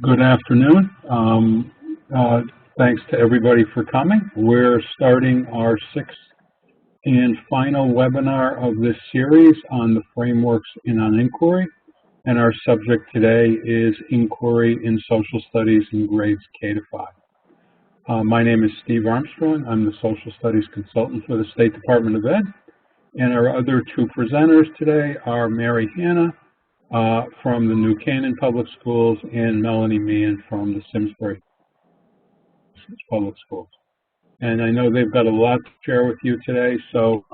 Good afternoon. Thanks to everybody for coming. We're starting our sixth and final webinar of this series on the frameworks in on inquiry. And our subject today is inquiry in social studies in grades K to 5. My name is Steve Armstrong. I'm the social studies consultant for the State Department of Ed. And our other two presenters today are Mary Hanna from the New Canaan Public Schools and Melanie Meehan from the Simsbury Public Schools. And I know they've got a lot to share with you today, so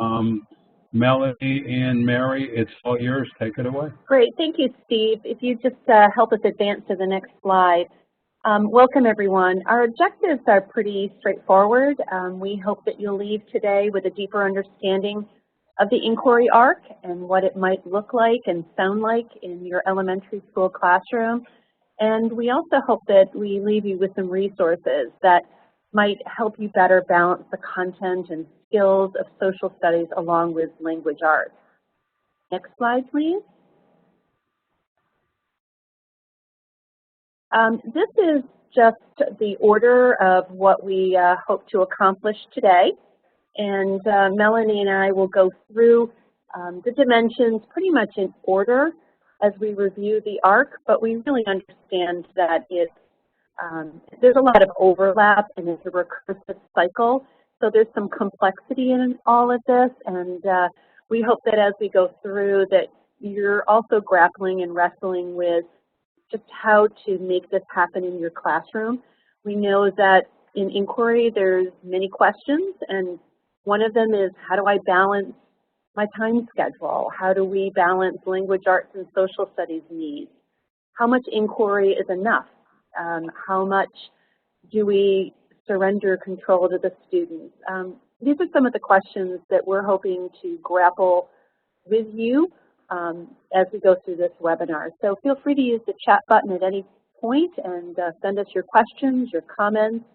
Melanie and Mary, it's all yours. Take it away. Great. Thank you, Steve. If you just help us advance to the next slide. Welcome, everyone. Our objectives are pretty straightforward. We hope that you'll leave today with a deeper understanding of the inquiry arc and what it might look like and sound like in your elementary school classroom. And we also hope that we leave you with some resources that might help you better balance the content and skills of social studies along with language arts. Next slide, please. This is just the order of what we hope to accomplish today. And Melanie and I will go through the dimensions pretty much in order as we review the arc, but we really understand that there's a lot of overlap and it's a recursive cycle, so there's some complexity in all of this, and we hope that as we go through that you're also grappling and wrestling with just how to make this happen in your classroom. We know that in inquiry there's many questions, and one of them is, how do I balance my time schedule? How do we balance language arts and social studies needs? How much inquiry is enough? How much do we surrender control to the students? These are some of the questions that we're hoping to grapple with you as we go through this webinar. So feel free to use the chat button at any point and send us your questions, your comments,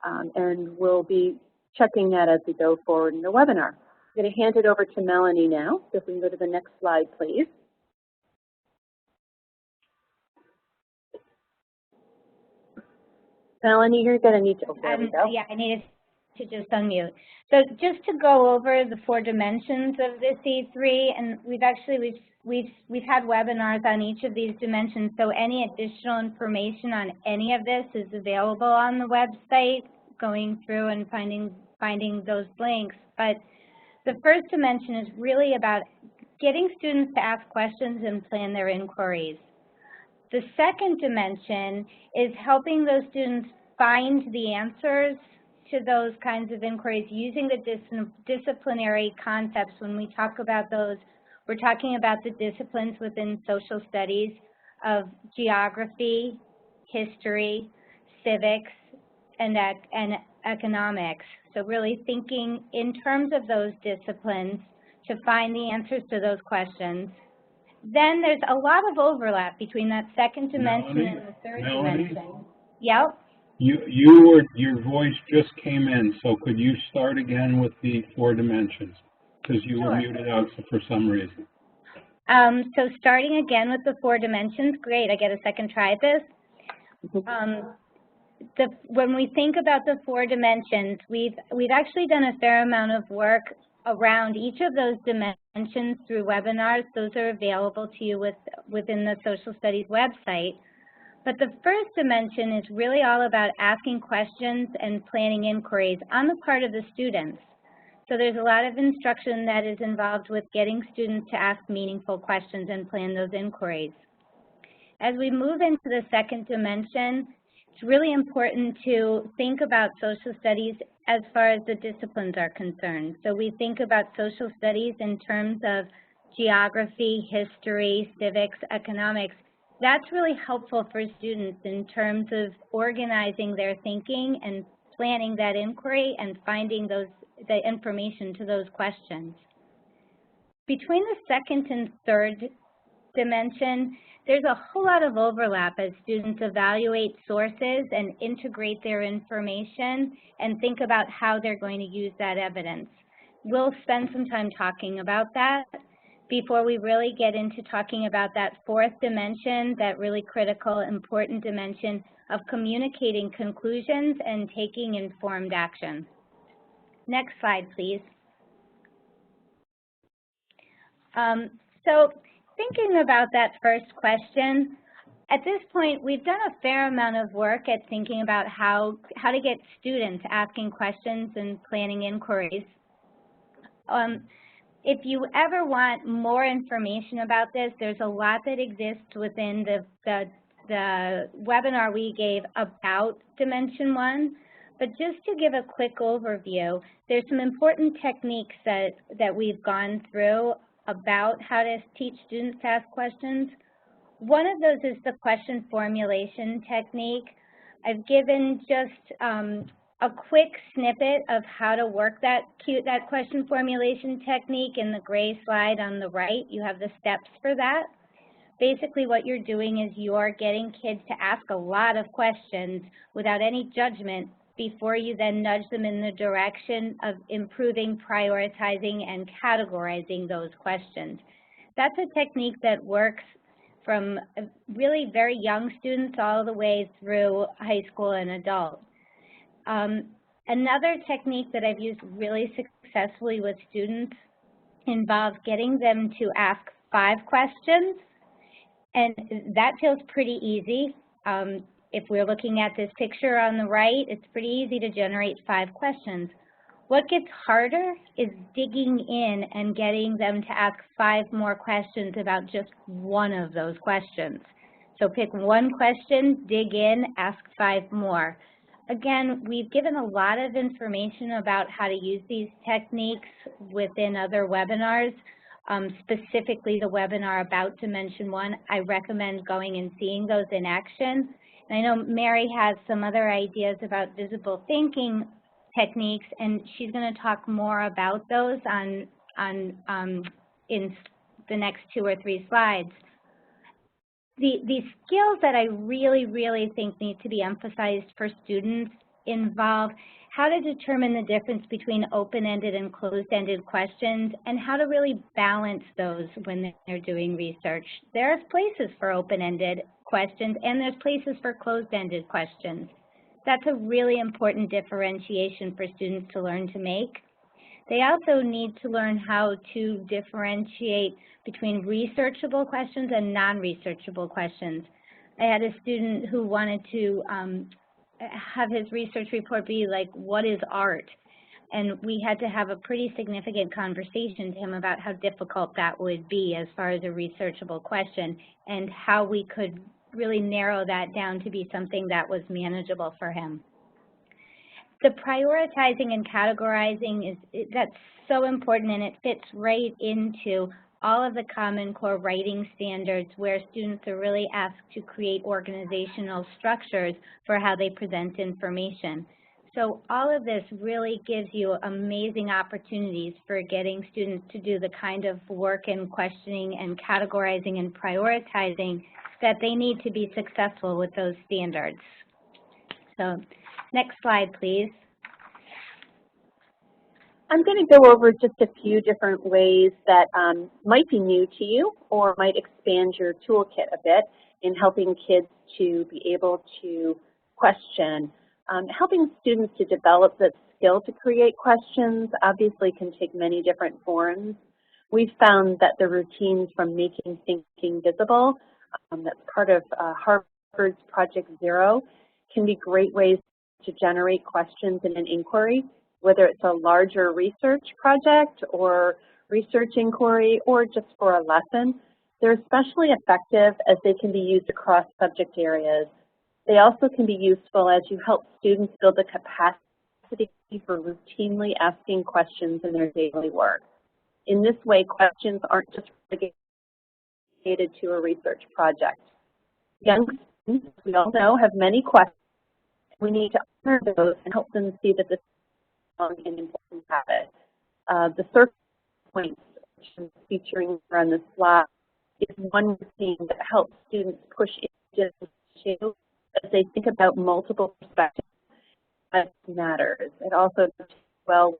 and we'll be checking that as we go forward in the webinar. I'm going to hand it over to Melanie now. So if we can go to the next slide, please. Melanie, you're going to need to, there we go. Yeah, I needed to just unmute. So just to go over the 4 dimensions of this E3, and we've had webinars on each of these dimensions, so any additional information on any of this is available on the website, going through and finding those links. But the first dimension is really about getting students to ask questions and plan their inquiries. The second dimension is helping those students find the answers to those kinds of inquiries using the disciplinary concepts. When we talk about those, we're talking about the disciplines within social studies of geography, history, civics, and economics. So really thinking in terms of those disciplines to find the answers to those questions. Then there's a lot of overlap between that second dimension and the third dimension. Yep. Your voice just came in, so could you start again with the 4 dimensions? Because you were muted out for some reason. So starting again with the 4 dimensions, great, I get a second try at this. When we think about the 4 dimensions, we've actually done a fair amount of work around each of those dimensions through webinars. Those are available to you within the Social Studies website. But the first dimension is really all about asking questions and planning inquiries on the part of the students. So there's a lot of instruction that is involved with getting students to ask meaningful questions and plan those inquiries. As we move into the second dimension, it's really important to think about social studies as far as the disciplines are concerned. So we think about social studies in terms of geography, history, civics, economics. That's really helpful for students in terms of organizing their thinking and planning that inquiry and finding the information to those questions. Between the second and third dimension, there's a whole lot of overlap as students evaluate sources and integrate their information and think about how they're going to use that evidence. We'll spend some time talking about that. before we really get into talking about that fourth dimension, that really critical, important dimension of communicating conclusions and taking informed action. Next slide, please. So thinking about that first question, at this point, we've done a fair amount of work at thinking about how to get students asking questions and planning inquiries. If you ever want more information about this, there's a lot that exists within the webinar we gave about Dimension 1. But just to give a quick overview, there's some important techniques that we've gone through about how to teach students to ask questions. One of those is the question formulation technique. I've given just a quick snippet of how to work that question formulation technique in the gray slide on the right. You have the steps for that. Basically what you're doing is you're getting kids to ask a lot of questions without any judgment before you then nudge them in the direction of improving, prioritizing, and categorizing those questions. That's a technique that works from really very young students all the way through high school and adult. Another technique that I've used really successfully with students involves getting them to ask 5 questions, and that feels pretty easy. If we're looking at this picture on the right, it's pretty easy to generate 5 questions. What gets harder is digging in and getting them to ask 5 more questions about just one of those questions. So pick one question, dig in, ask 5 more. Again, we've given a lot of information about how to use these techniques within other webinars, specifically the webinar about Dimension 1. I recommend going and seeing those in action. And I know Mary has some other ideas about visible thinking techniques, and she's going to talk more about those in the next 2 or 3 slides. The skills that I really think need to be emphasized for students involve how to determine the difference between open-ended and closed-ended questions and how to really balance those when they're doing research. There's places for open-ended questions and there's places for closed-ended questions. That's a really important differentiation for students to learn to make. They also need to learn how to differentiate between researchable questions and non-researchable questions. I had a student who wanted to have his research report be like, what is art? And we had to have a pretty significant conversation to him about how difficult that would be as far as a researchable question and how we could really narrow that down to be something that was manageable for him. The prioritizing and categorizing, that's so important, and it fits right into all of the Common Core writing standards where students are really asked to create organizational structures for how they present information. So all of this really gives you amazing opportunities for getting students to do the kind of work and questioning and categorizing and prioritizing that they need to be successful with those standards. So next slide, please. I'm going to go over just a few different ways that might be new to you or might expand your toolkit a bit in helping kids to be able to question. Helping students to develop the skill to create questions obviously can take many different forms. We've found that the routines from Making Thinking Visible, that's part of Harvard's Project Zero, can be great ways to generate questions in an inquiry, whether it's a larger research project or research inquiry or just for a lesson. They're especially effective as they can be used across subject areas. They also can be useful as you help students build the capacity for routinely asking questions in their daily work. In this way, questions aren't just relegated to a research project. Young students, as we all know, have many questions. We need to honor those and help them see that this is an important habit. The circle points, which I'm featuring here on the slide, is one routine that helps students push into the issue as they think about multiple perspectives. That matters. It also does well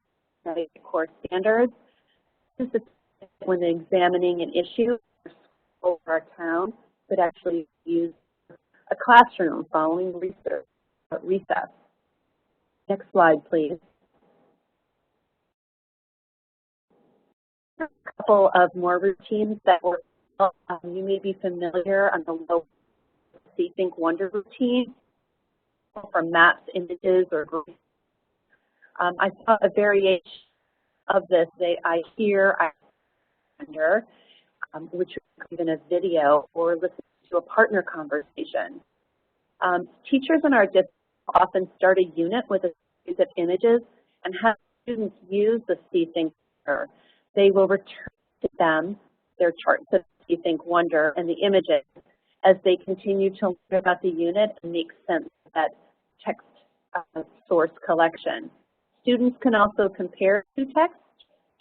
with core standards. This is when examining an issue over our town could actually use a classroom following research at recess. Next slide, please. A couple of more routines that were, you may be familiar on the low See, Think, Wonder routine from maps, images, or groups. I saw a variation of this. I hear, I wonder, which is even a video, or listen to a partner conversation. Teachers in our district often start a unit with a series of images and have students use the See, Think, Wonder. They will return to them their charts of See, Think, Wonder and the images as they continue to learn about the unit and make sense of that text source collection. Students can also compare two texts,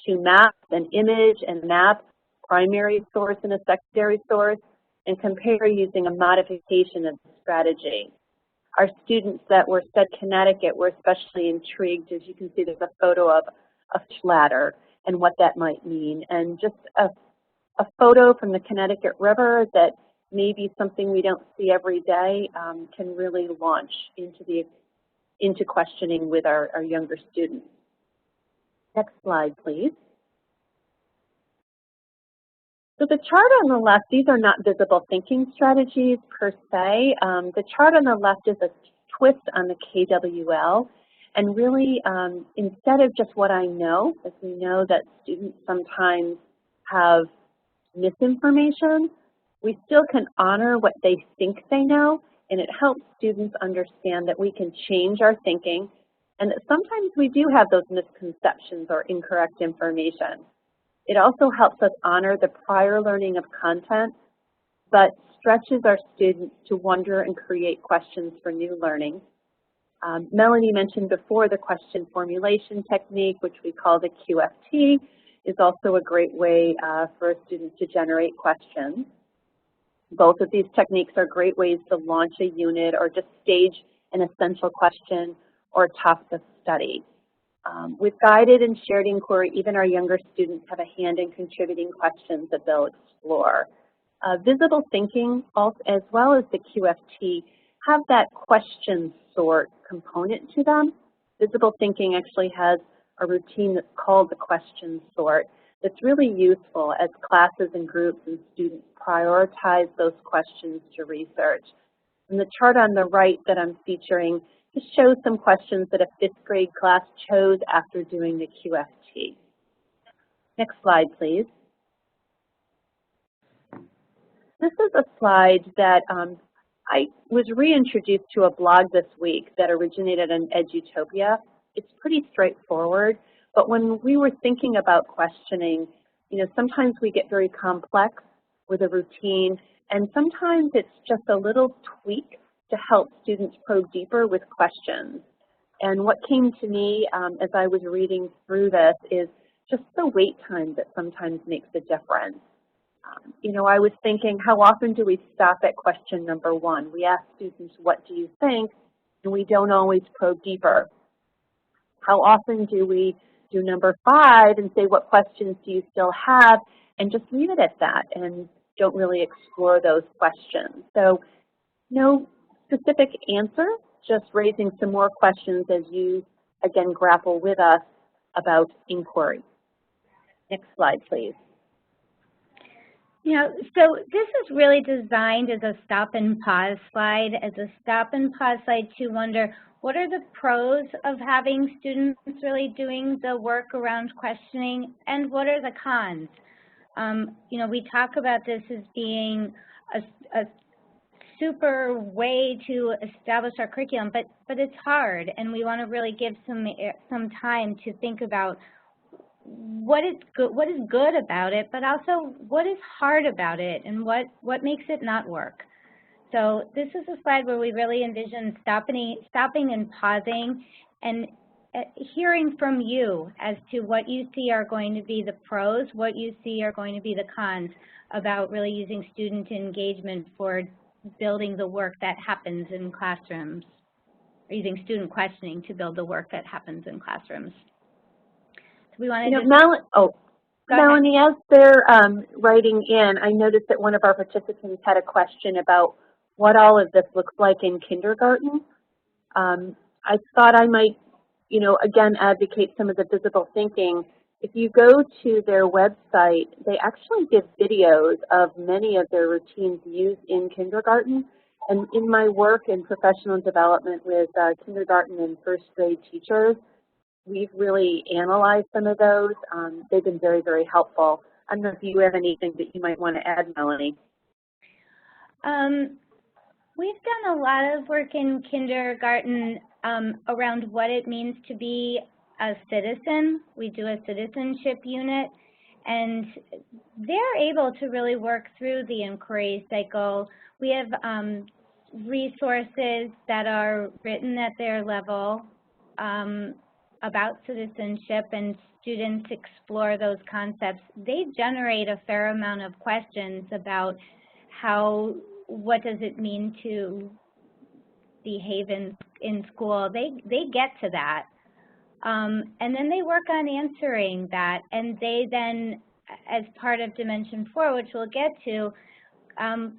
two maps, an image and map, primary source and a secondary source, and compare using a modification of the strategy. Our students that were at Connecticut were especially intrigued. As you can see, there's a photo of a fish ladder and what that might mean, and just a photo from the Connecticut River that may be something we don't see every day can really launch into questioning with our younger students. Next slide, please. So the chart on the left, these are not visible thinking strategies per se. The chart on the left is a twist on the KWL. And really, instead of just what I know, as we know that students sometimes have misinformation, we still can honor what they think they know, and it helps students understand that we can change our thinking and that sometimes we do have those misconceptions or incorrect information. It also helps us honor the prior learning of content, but stretches our students to wonder and create questions for new learning. Melanie mentioned before the question formulation technique, which we call the QFT, is also a great way for students to generate questions. Both of these techniques are great ways to launch a unit or just stage an essential question or topic of study. With guided and shared inquiry, even our younger students have a hand in contributing questions that they'll explore. Visible thinking, as well as the QFT, have that question sort component to them. Visible thinking actually has a routine that's called the question sort that's really useful as classes and groups and students prioritize those questions to research. And the chart on the right that I'm featuring just shows some questions that a 5th grade class chose after doing the QFT. Next slide, please. This is a slide that I was reintroduced to a blog this week that originated on Edutopia. It's pretty straightforward, but when we were thinking about questioning, sometimes we get very complex with a routine, and sometimes it's just a little tweak to help students probe deeper with questions. And what came to me as I was reading through this is just the wait time that sometimes makes a difference. I was thinking, how often do we stop at question number 1? We ask students, what do you think? And we don't always probe deeper. How often do we do number 5 and say, what questions do you still have? And just leave it at that and don't really explore those questions. So no specific answer, just raising some more questions as you, again, grapple with us about inquiry. Next slide, please. So this is really designed as a stop and pause slide, to wonder what are the pros of having students really doing the work around questioning, and what are the cons? We talk about this as being a super way to establish our curriculum, but it's hard, and we want to really give some time to think about what is good about it, but also what is hard about it, and what makes it not work. So this is a slide where we really envision stopping and pausing and hearing from you as to what you see are going to be the pros, what you see are going to be the cons about really using student engagement for building the work that happens in classrooms, or using student questioning to build the work that happens in classrooms. So we wanted to... Go ahead. Melanie, as they're writing in, I noticed that one of our participants had a question about what all of this looks like in kindergarten. I thought I might, again, advocate some of the visible thinking. If you go to their website, they actually give videos of many of their routines used in kindergarten. And in my work in professional development with kindergarten and first grade teachers, we've really analyzed some of those. They've been very, very helpful. I don't know if you have anything that you might want to add, Melanie. We've done a lot of work in kindergarten around what it means to be a citizen. We do a citizenship unit, and they're able to really work through the inquiry cycle. We have resources that are written at their level about citizenship, and students explore those concepts. They generate a fair amount of questions about what does it mean to behave in school. They get to that. And then they work on answering that, and they then, as part of Dimension 4, which we'll get to,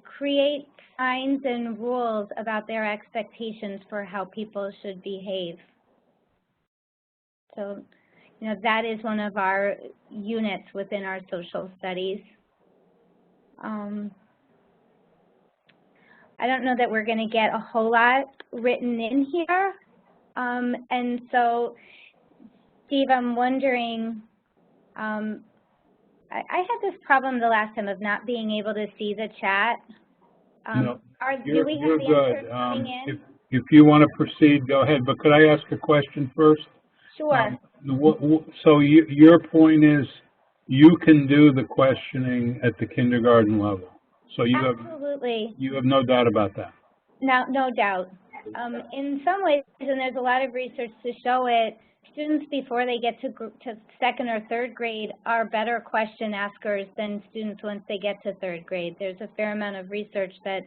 create signs and rules about their expectations for how people should behave. So, that is one of our units within our social studies. I don't know that we're going to get a whole lot written in here. And so, Steve, I'm wondering, I had this problem the last time of not being able to see the chat. No, Do we have the answers coming in? If you want to proceed, go ahead. But could I ask a question first? Sure. So your point is you can do the questioning at the kindergarten level. So Absolutely. You have no doubt about that. No doubt. In some ways, and there's a lot of research to show it, students before they get to second or third grade are better question askers than students once they get to third grade. There's a fair amount of research that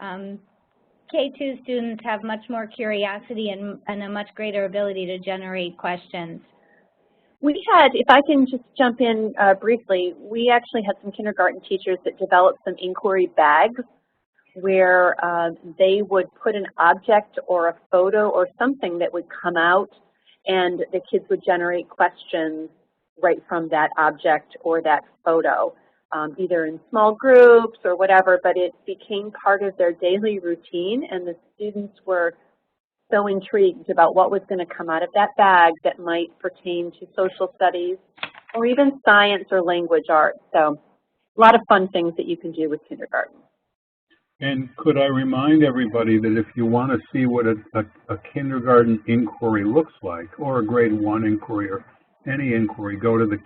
K2 students have much more curiosity and a much greater ability to generate questions. We had, if I can just jump in briefly, we actually had some kindergarten teachers that developed some inquiry bags where they would put an object or a photo or something that would come out, and the kids would generate questions right from that object or that photo, either in small groups or whatever, but it became part of their daily routine, and the students were so intrigued about what was going to come out of that bag that might pertain to social studies or even science or language arts. So a lot of fun things that you can do with kindergarten. And could I remind everybody that if you want to see what a kindergarten inquiry looks like, or a grade 1 inquiry, or any inquiry, go to the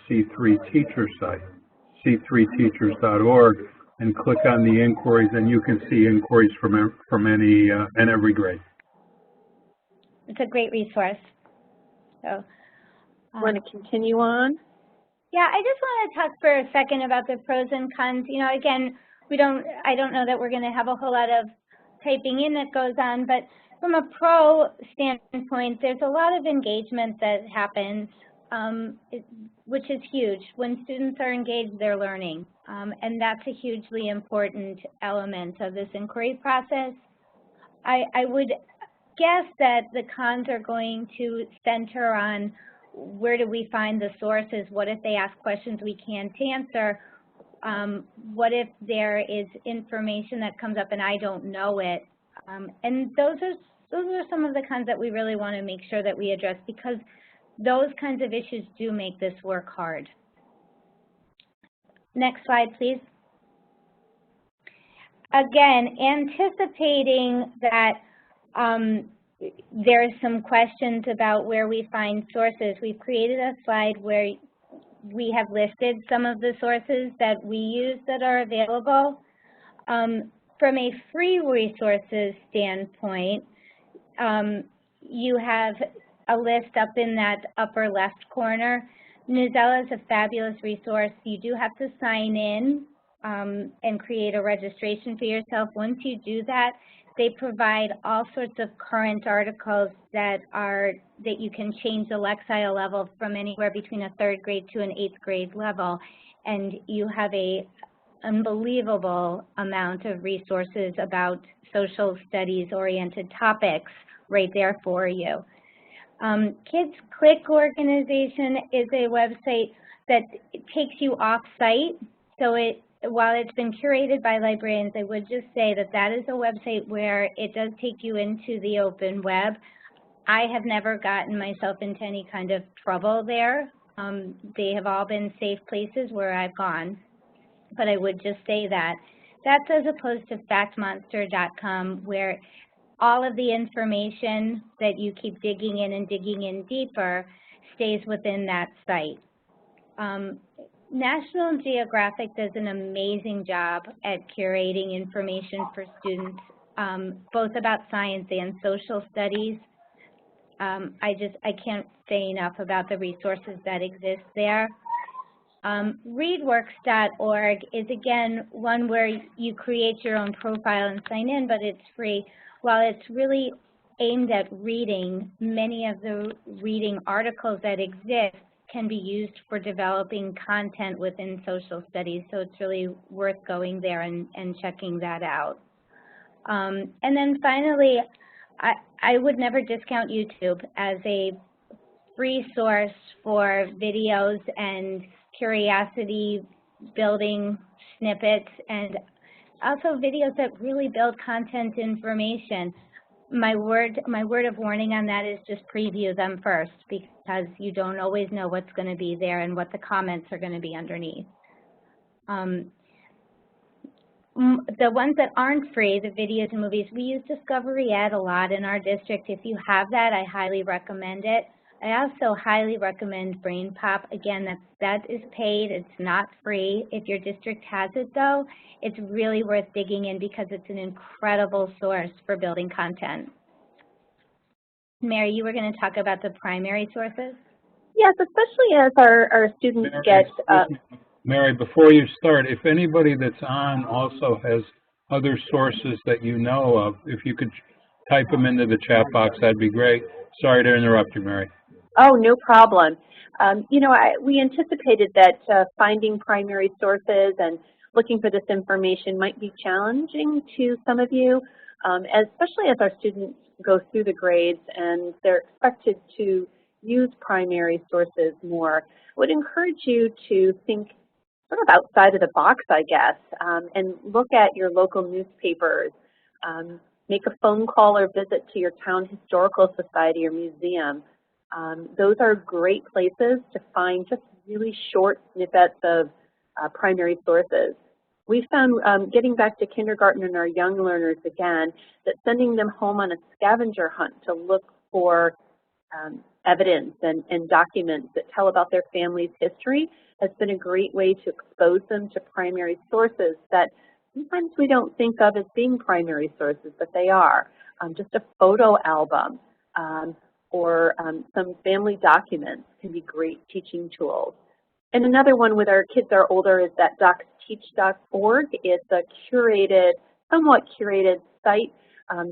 C3 teacher site, c3teachers.org, and click on the inquiries, and you can see inquiries from any and every grade. It's a great resource. So, want to continue on? Yeah, I just want to talk for a second about the pros and cons. Again, I don't know that we're going to have a whole lot of typing in that goes on, but from a pro standpoint, there's a lot of engagement that happens, which is huge. When students are engaged, they're learning, and that's a hugely important element of this inquiry process. I would guess that the cons are going to center on where do we find the sources, what if they ask questions we can't answer, what if there is information that comes up and I don't know it, and those are some of the cons that we really want to make sure that we address, because those kinds of issues do make this work hard. Next slide, please. Again, anticipating that there are some questions about where we find sources, we've created a slide where we have listed some of the sources that we use that are available. From a free resources standpoint, you have a list up in that upper left corner. Newsela is a fabulous resource. You do have to sign in and create a registration for yourself. Once you do that, they provide all sorts of current articles that you can change the Lexile level from anywhere between a 3rd grade to an 8th grade level, and you have a unbelievable amount of resources about social studies oriented topics right there for you. Kids Click Organization is a website that takes you off-site. So while it's been curated by librarians, I would just say that that is a website where it does take you into the open web. I have never gotten myself into any kind of trouble there. They have all been safe places where I've gone. But I would just say that. That's as opposed to factmonster.com, where all of the information that you keep digging in and digging in deeper stays within that site. National Geographic does an amazing job at curating information for students, both about science and social studies. I can't say enough about the resources that exist there. Readworks.org is, again, one where you create your own profile and sign in, but it's free. While it's really aimed at reading, many of the reading articles that exist can be used for developing content within social studies, so it's really worth going there and checking that out. And then finally, I would never discount YouTube as a free source for videos and curiosity building snippets, and also videos that really build content information. My word of warning on that is just preview them first, because you don't always know what's going to be there and what the comments are going to be underneath. The ones that aren't free, the videos and movies, we use Discovery Ed a lot in our district. If you have that, I highly recommend it. I also highly recommend BrainPop. Again, that is paid. It's not free. If your district has it, though, it's really worth digging in because it's an incredible source for building content. Mary, you were going to talk about the primary sources? Yes, especially as our students Mary, get... Mary, before you start, if anybody that's on also has other sources that you know of, if you could type them into the chat box, that'd be great. Sorry to interrupt you, Mary. Oh, no problem. You know, we anticipated that finding primary sources and looking for this information might be challenging to some of you, especially as our students go through the grades and they're expected to use primary sources more. I would encourage you to think sort of outside of the box, I guess, and look at your local newspapers. Make a phone call or visit to your town historical society or museum. Those are great places to find just really short snippets of primary sources. We found, getting back to kindergarten and our young learners again, that sending them home on a scavenger hunt to look for evidence and documents that tell about their family's history has been a great way to expose them to primary sources that sometimes we don't think of as being primary sources, but they are. Just a photo album or some family documents can be great teaching tools. And another one with our kids are older is that docsteach.org. It's a curated, somewhat curated site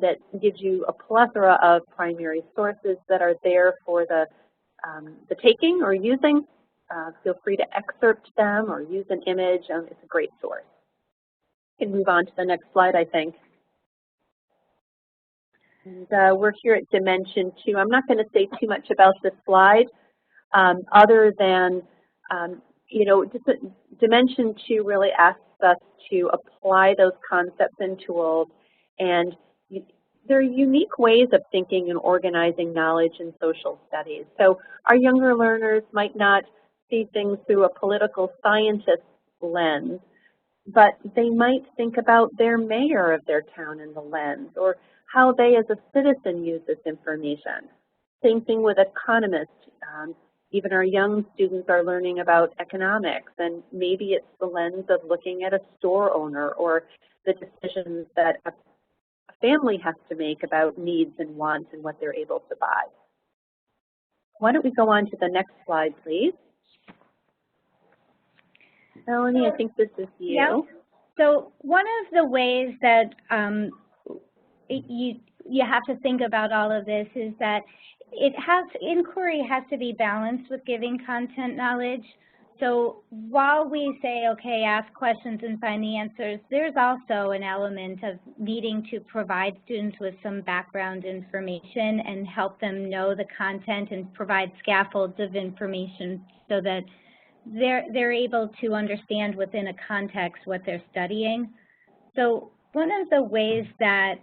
that gives you a plethora of primary sources that are there for the taking or using. Feel free to excerpt them or use an image. It's a great source. We can move on to the next slide, I think. And we're here at Dimension 2. I'm not going to say too much about this slide other than, you know, Dimension 2 really asks us to apply those concepts and tools, and there are unique ways of thinking and organizing knowledge in social studies. So our younger learners might not see things through a political scientist lens, but they might think about their mayor of their town in the lens, or how they as a citizen use this information. Same thing with economists. Even our young students are learning about economics, and maybe it's the lens of looking at a store owner or the decisions that a family has to make about needs and wants and what they're able to buy. Why don't we go on to the next slide, please? Melanie, I think this is you. Yep. So one of the ways that you have to think about all of this is that inquiry has to be balanced with giving content knowledge. So while we say, okay, ask questions and find the answers, there's also an element of needing to provide students with some background information and help them know the content and provide scaffolds of information so that they're able to understand within a context what they're studying. So one of the ways that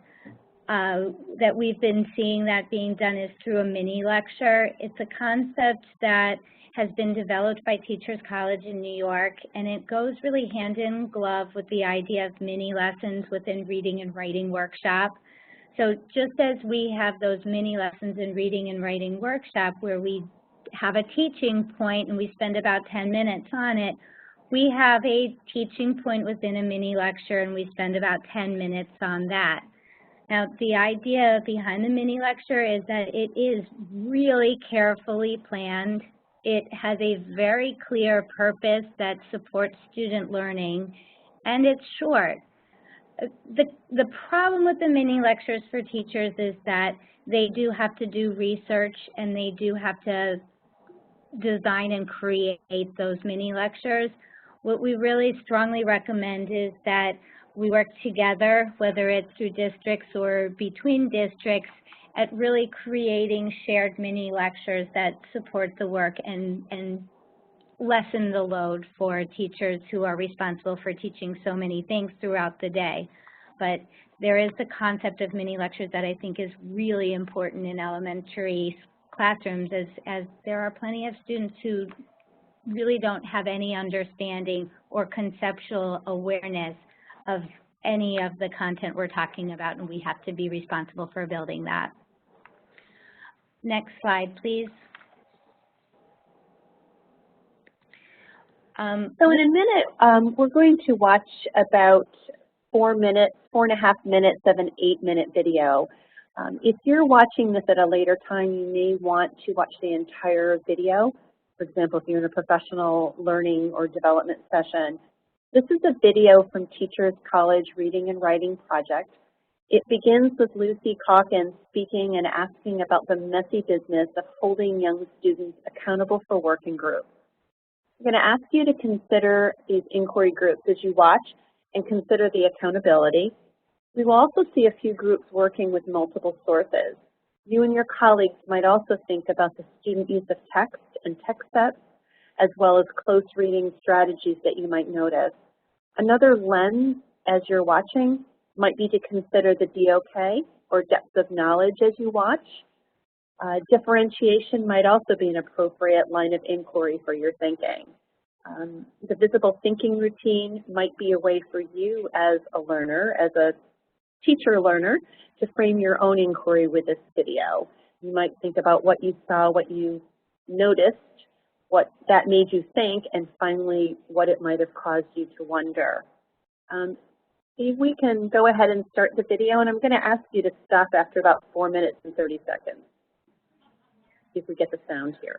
that we've been seeing that being done is through a mini lecture. It's a concept that has been developed by Teachers College in New York, and it goes really hand in glove with the idea of mini lessons within Reading and Writing Workshop. So just as we have those mini lessons in Reading and Writing Workshop where we have a teaching point and we spend about 10 minutes on it, we have a teaching point within a mini lecture and we spend about 10 minutes on that. Now, the idea behind the mini lecture is that it is really carefully planned. It has a very clear purpose that supports student learning, and it's short. The problem with the mini lectures for teachers is that they do have to do research and they do have to design and create those mini lectures. What we really strongly recommend is that we work together, whether it's through districts or between districts, at really creating shared mini lectures that support the work and lessen the load for teachers who are responsible for teaching so many things throughout the day. But there is the concept of mini lectures that I think is really important in elementary classrooms, as there are plenty of students who really don't have any understanding or conceptual awareness of any of the content we're talking about, and we have to be responsible for building that. Next slide, please. So in a minute, we're going to watch about 4 minutes, 4.5 minutes of an 8-minute video. If you're watching this at a later time, you may want to watch the entire video. For example, if you're in a professional learning or development session. This is a video from Teachers College Reading and Writing Project. It begins with Lucy Calkins speaking and asking about the messy business of holding young students accountable for work in groups. I'm going to ask you to consider these inquiry groups as you watch and consider the accountability. We will also see a few groups working with multiple sources. You and your colleagues might also think about the student use of text and text sets, as well as close reading strategies that you might notice. Another lens as you're watching might be to consider the DOK, or depth of knowledge, as you watch. Differentiation might also be an appropriate line of inquiry for your thinking. The visible thinking routine might be a way for you as a learner, as a teacher learner, to frame your own inquiry with this video. You might think about what you saw, what you noticed, what that made you think, and finally what it might have caused you to wonder. Steve, we can go ahead and start the video, and I'm going to ask you to stop after about 4 minutes and 30 seconds. See if we get the sound here.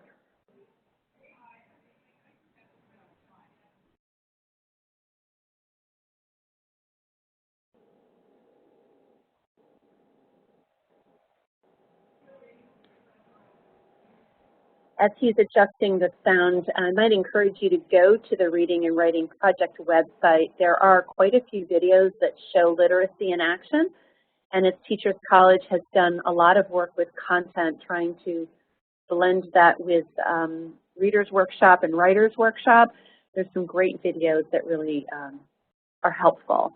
As he's adjusting the sound, I might encourage you to go to the Reading and Writing Project website. There are quite a few videos that show literacy in action, and as Teachers College has done a lot of work with content, trying to blend that with Readers Workshop and Writers Workshop. There's some great videos that really are helpful.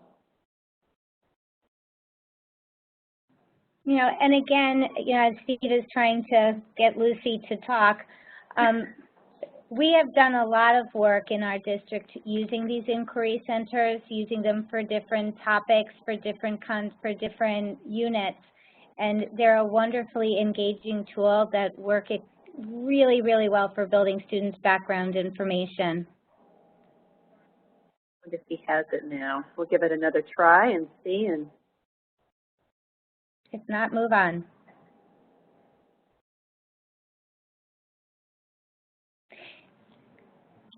You know, and again, you know, as Steve is trying to get Lucy to talk, we have done a lot of work in our district using these inquiry centers, using them for different topics, for different units, and they're a wonderfully engaging tool that work really, really well for building students' background information. I wonder if he has it now. We'll give it another try and see. And if not, move on.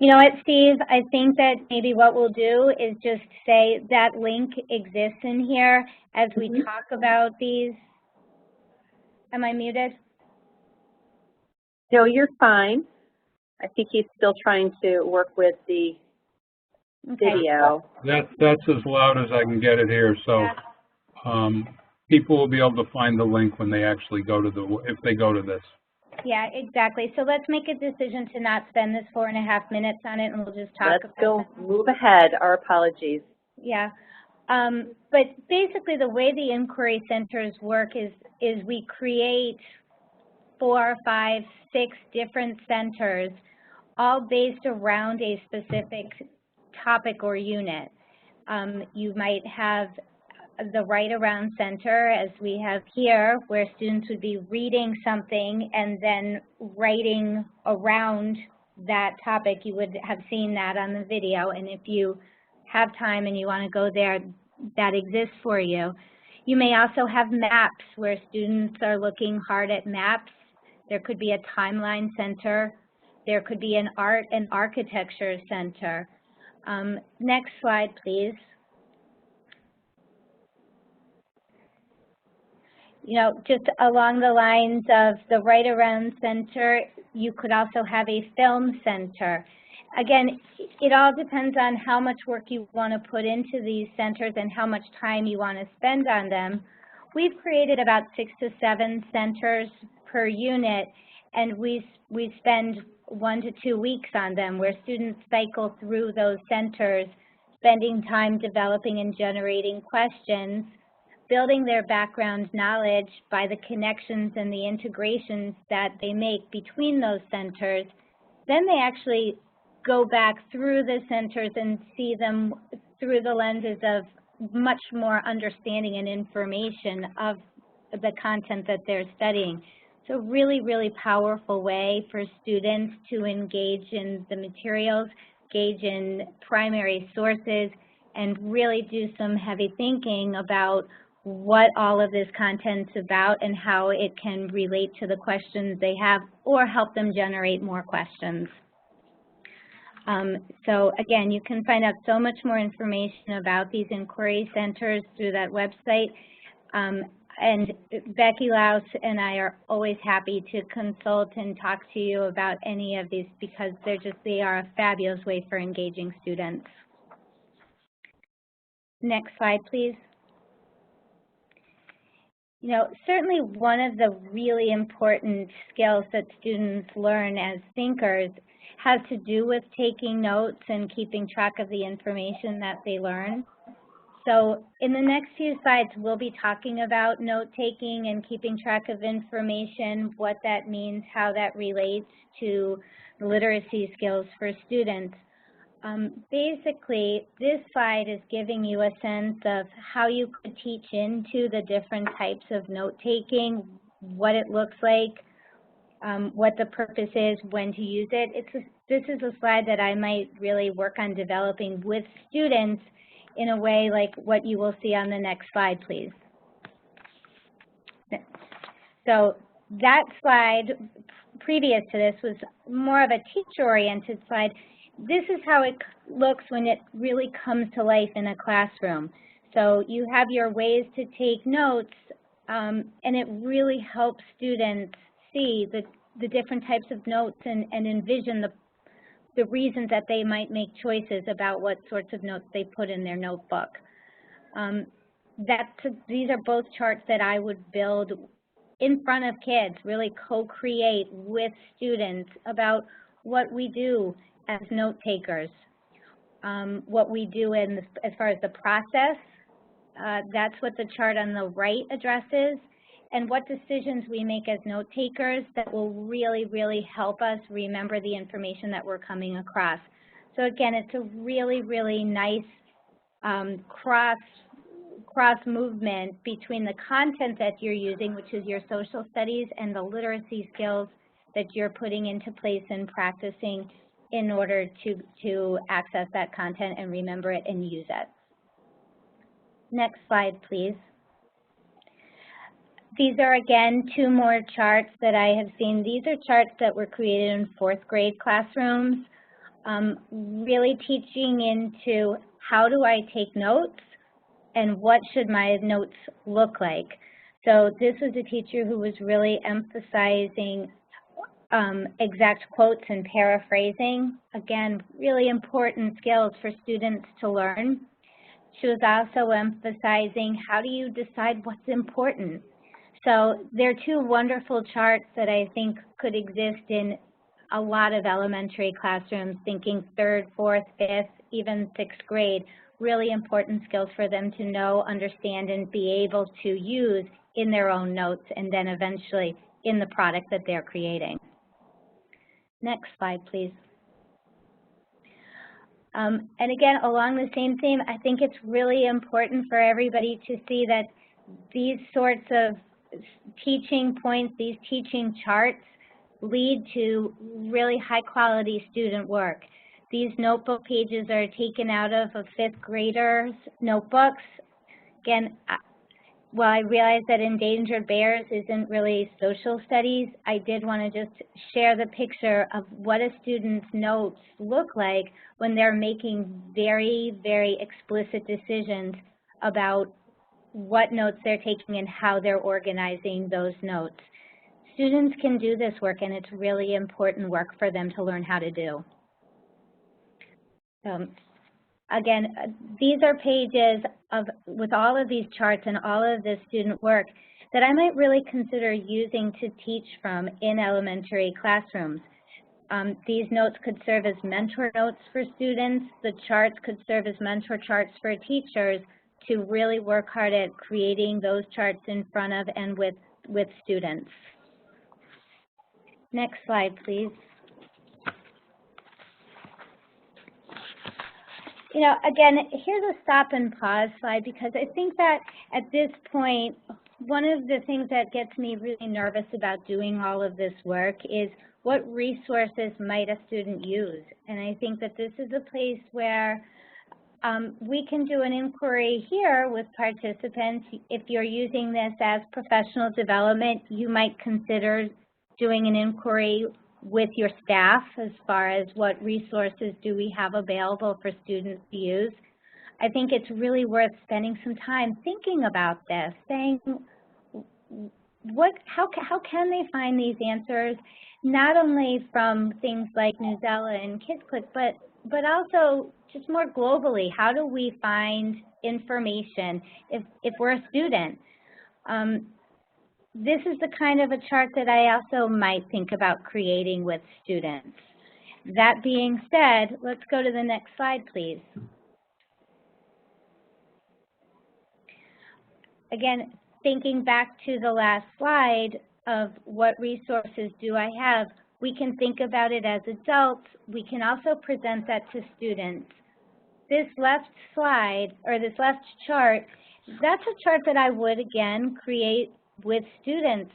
You know what, Steve? I think that maybe what we'll do is just say that link exists in here as we talk about these. Am I muted? No, you're fine. I think he's still trying to work with the video. That's as loud as I can get it here, so people will be able to find the link when they actually go to if they go to this. Yeah, exactly. So let's make a decision to not spend this 4.5 minutes on it, and we'll just talk about it. Let's go move ahead. Our apologies. Yeah. But basically the way the inquiry centers work is we create 4, 5, 6 different centers, all based around a specific topic or unit. You might have the Write Around Center, as we have here, where students would be reading something and then writing around that topic. You would have seen that on the video, and if you have time and you want to go there, that exists for you. You may also have maps, where students are looking hard at maps. There could be a timeline center. There could be an art and architecture center. Next slide, please. You know, just along the lines of the Write Around Center, you could also have a film center. Again, it all depends on how much work you want to put into these centers and how much time you want to spend on them. We've created about 6 to 7 centers per unit, and we spend 1 to 2 weeks on them, where students cycle through those centers, spending time developing and generating questions, building their background knowledge by the connections and the integrations that they make between those centers. Then they actually go back through the centers and see them through the lenses of much more understanding and information of the content that they're studying. So really, really powerful way for students to engage in the materials, engage in primary sources, and really do some heavy thinking about what all of this content's about and how it can relate to the questions they have or help them generate more questions. So again, you can find out so much more information about these inquiry centers through that website. And Becky Laus and I are always happy to consult and talk to you about any of these, because they are a fabulous way for engaging students. Next slide, please. You know, certainly one of the really important skills that students learn as thinkers has to do with taking notes and keeping track of the information that they learn. So in the next few slides, we'll be talking about note-taking and keeping track of information, what that means, how that relates to literacy skills for students. Basically, this slide is giving you a sense of how you could teach into the different types of note-taking, what it looks like, what the purpose is, when to use it. This is a slide that I might really work on developing with students in a way like what you will see on the next slide, please. So that slide previous to this was more of a teacher-oriented slide. This is how it looks when it really comes to life in a classroom. So you have your ways to take notes, and it really helps students see the different types of notes and envision the reasons that they might make choices about what sorts of notes they put in their notebook. These are both charts that I would build in front of kids, really co-create with students about what we do as note takers, what we do as far as the process. That's what the chart on the right addresses, and what decisions we make as note takers that will really, really help us remember the information that we're coming across. So again, it's a really, really nice cross movement between the content that you're using, which is your social studies, and the literacy skills that you're putting into place and practicing in order to access that content and remember it and use it. Next slide, please. These are, again, 2 more charts that I have seen. These are charts that were created in 4th grade classrooms. really teaching into how do I take notes and what should my notes look like. So this was a teacher who was really emphasizing exact quotes and paraphrasing. Again, really important skills for students to learn. She was also emphasizing how do you decide what's important. So there are two wonderful charts that I think could exist in a lot of elementary classrooms, thinking 3rd, 4th, 5th, even 6th grade. Really important skills for them to know, understand, and be able to use in their own notes and then eventually in the product that they're creating. Next slide, please. And again, along the same theme, I think it's really important for everybody to see that these sorts of teaching points, these teaching charts, lead to really high-quality student work. These notebook pages are taken out of a 5th grader's notebooks. Again, while I realize that endangered bears isn't really social studies, I did want to just share the picture of what a student's notes look like when they're making very, very explicit decisions about what notes they're taking and how they're organizing those notes. Students can do this work, and it's really important work for them to learn how to do. Again, these are pages with all of these charts and all of this student work that I might really consider using to teach from in elementary classrooms. These notes could serve as mentor notes for students. The charts could serve as mentor charts for teachers to really work hard at creating those charts in front of and with students. Next slide, please. You know, again, here's a stop and pause slide because I think that at this point, one of the things that gets me really nervous about doing all of this work is what resources might a student use. And I think that this is a place where we can do an inquiry here with participants. If you're using this as professional development, you might consider doing an inquiry with your staff as far as what resources do we have available for students to use. I think it's really worth spending some time thinking about this, saying how can they find these answers, not only from things like Newsela and Kidsclick, but also just more globally. How do we find information if we're a student? This is the kind of a chart that I also might think about creating with students. That being said, let's go to the next slide, please. Again, thinking back to the last slide of what resources do I have, we can think about it as adults. We can also present that to students. This left slide, or this left chart, that's a chart that I would, again, create with students.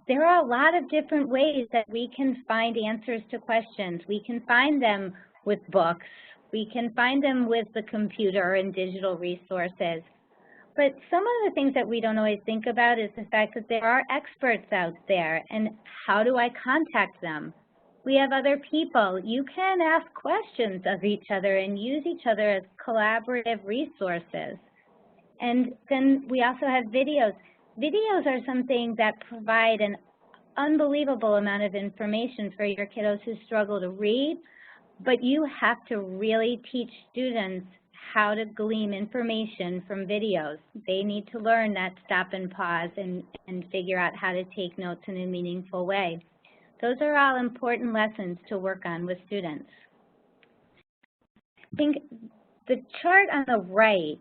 There are a lot of different ways that we can find answers to questions. We can find them with books. We can find them with the computer and digital resources. But some of the things that we don't always think about is the fact that there are experts out there, and how do I contact them? We have other people. You can ask questions of each other and use each other as collaborative resources. And then we also have videos. Videos are something that provide an unbelievable amount of information for your kiddos who struggle to read, but you have to really teach students how to glean information from videos. They need to learn that stop and pause and figure out how to take notes in a meaningful way. Those are all important lessons to work on with students. I think the chart on the right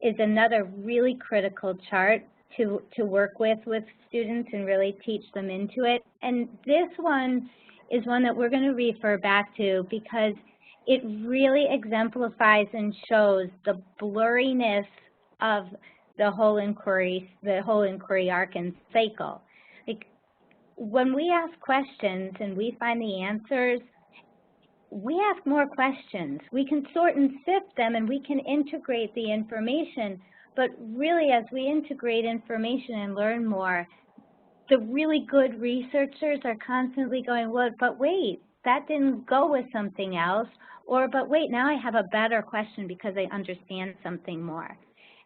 is another really critical chart to work with students and really teach them into it. And this one is one that we're going to refer back to because it really exemplifies and shows the blurriness of the whole inquiry arc and cycle. Like, when we ask questions and we find the answers, we ask more questions. We can sort and sift them and we can integrate the information. But really, as we integrate information and learn more, the really good researchers are constantly going, well, but wait, that didn't go with something else, or, but wait, now I have a better question because I understand something more.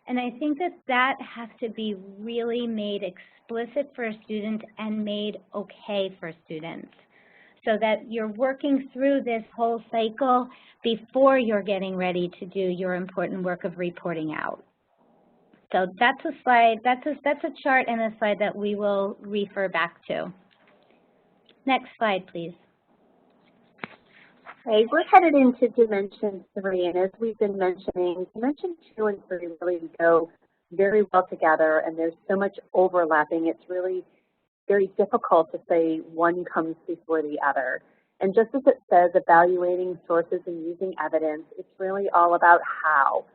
And I think that that has to be really made explicit for a student and made okay for students, so that you're working through this whole cycle before you're getting ready to do your important work of reporting out. So that's a slide, that's a chart and a slide that we will refer back to. Next slide, please. Okay, we're headed into Dimension 3, and as we've been mentioning, Dimension 2 and 3 really go very well together, and there's so much overlapping. It's really very difficult to say one comes before the other. And just as it says, evaluating sources and using evidence, it's really all about how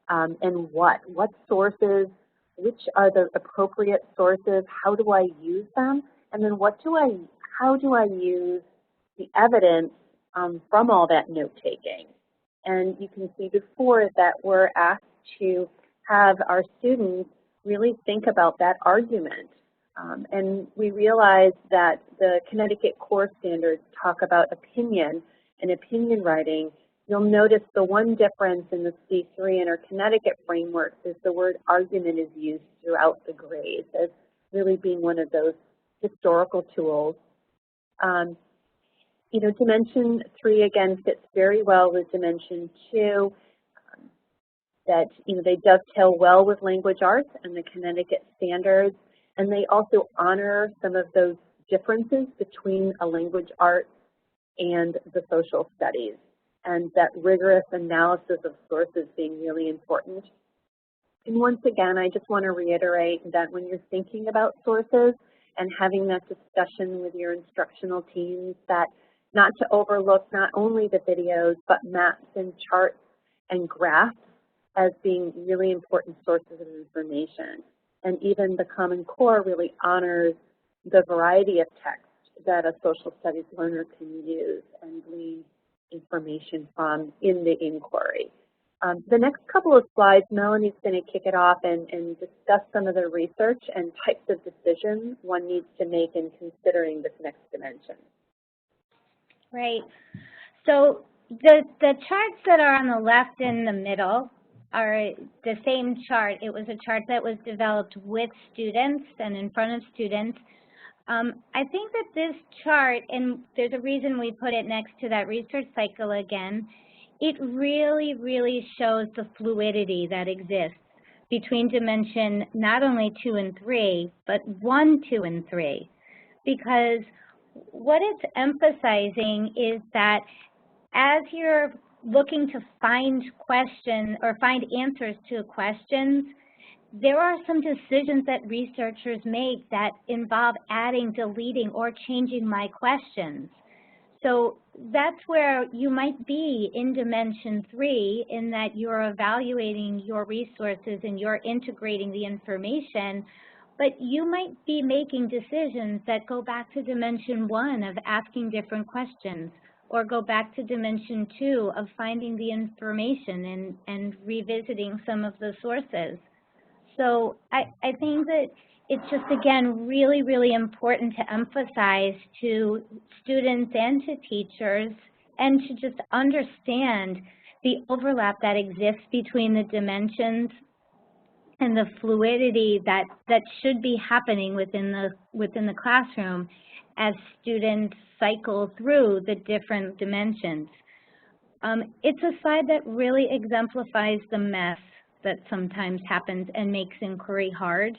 and what sources, which are the appropriate sources, how do I use them, and then how do I use the evidence from all that note-taking. And you can see before that we're asked to have our students really think about that argument. And we realize that the Connecticut Core Standards talk about opinion and opinion writing. You'll notice the one difference in the C3 and our Connecticut frameworks is the word argument is used throughout the grades as really being one of those historical tools. You know, Dimension 3, again, fits very well with Dimension 2, that, you know, they dovetail well with language arts and the Connecticut standards, and they also honor some of those differences between a language arts and the social studies, and that rigorous analysis of sources being really important. And once again, I just want to reiterate that when you're thinking about sources and having that discussion with your instructional teams, that not to overlook not only the videos, but maps and charts and graphs as being really important sources of information. And even the Common Core really honors the variety of text that a social studies learner can use and glean information from in the inquiry. The next couple of slides, Melanie's going to kick it off and discuss some of the research and types of decisions one needs to make in considering this next dimension. Right. So the charts that are on the left in the middle are the same chart. It was a chart that was developed with students and in front of students. I think that this chart, and there's a reason we put it next to that research cycle again, it really, really shows the fluidity that exists between dimension not only 2 and 3, but 1, 2, and 3. Because what it's emphasizing is that as you're looking to find questions or find answers to questions, there are some decisions that researchers make that involve adding, deleting, or changing my questions. So that's where you might be in Dimension 3 in that you're evaluating your resources and you're integrating the information, but you might be making decisions that go back to Dimension 1 of asking different questions, or go back to Dimension 2 of finding the information and revisiting some of the sources. So I think that it's just, again, really, really important to emphasize to students and to teachers and to just understand the overlap that exists between the dimensions and the fluidity that should be happening within the classroom as students cycle through the different dimensions. It's a slide that really exemplifies the mess that sometimes happens and makes inquiry hard,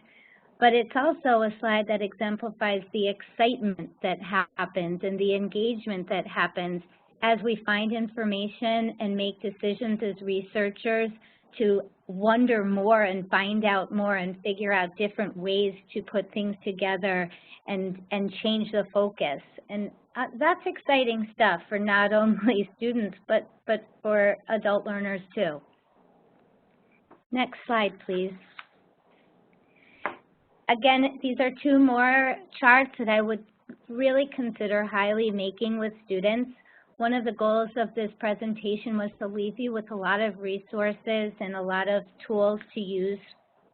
but it's also a slide that exemplifies the excitement that happens and the engagement that happens as we find information and make decisions as researchers to wonder more and find out more and figure out different ways to put things together and change the focus. And that's exciting stuff for not only students, but for adult learners too. Next slide, please. Again, these are two more charts that I would really consider highly making with students. One of the goals of this presentation was to leave you with a lot of resources and a lot of tools to use